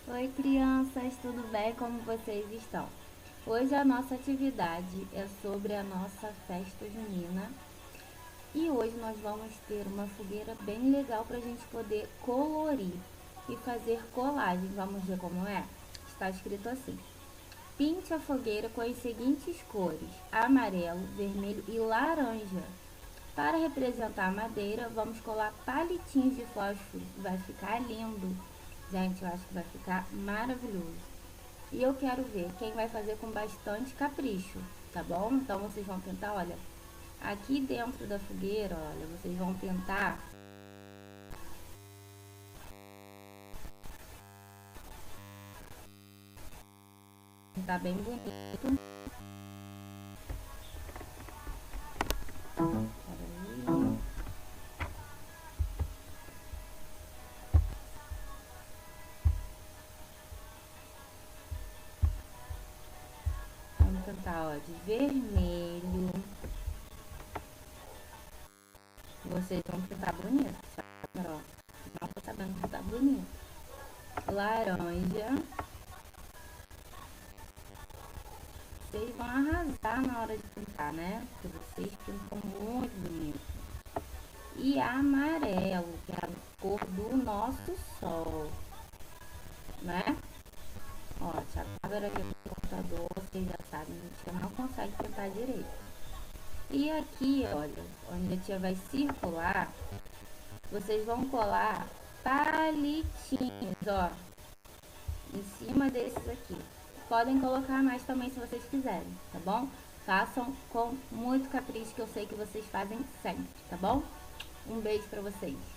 Oi, crianças, tudo bem? Como vocês estão? Hoje a nossa atividade é sobre a nossa festa junina e hoje nós vamos ter uma fogueira bem legal para a gente poder colorir e fazer colagem. Vamos ver como é? Está escrito assim: pinte a fogueira com as seguintes cores: amarelo, vermelho e laranja. Para representar a madeira, vamos colar palitinhos de fósforo. Vai ficar lindo. Gente, eu acho que vai ficar maravilhoso. E eu quero ver quem vai fazer com bastante capricho, tá bom? Então vocês vão tentar, olha, aqui dentro da fogueira, olha, vocês vão tentar. Tá bem bonito. Peraí. Vamos tentar, ó, de vermelho. Vocês vão pintar bonito, sabe? Ó, não tô sabendo pintar bonito. Laranja. Vocês vão arrasar na hora de pintar, né? Porque vocês pintam muito bonito. E amarelo, que é a cor do nosso sol, né? Ó, se a câmera aqui do computador, vocês já sabem, a gente não consegue pintar direito. E aqui, olha, onde a tia vai circular, vocês vão colar palitinhos, ó, em cima desses aqui. Podem colocar mais também se vocês quiserem, tá bom? Façam com muito capricho, que eu sei que vocês fazem sempre, tá bom? Um beijo pra vocês.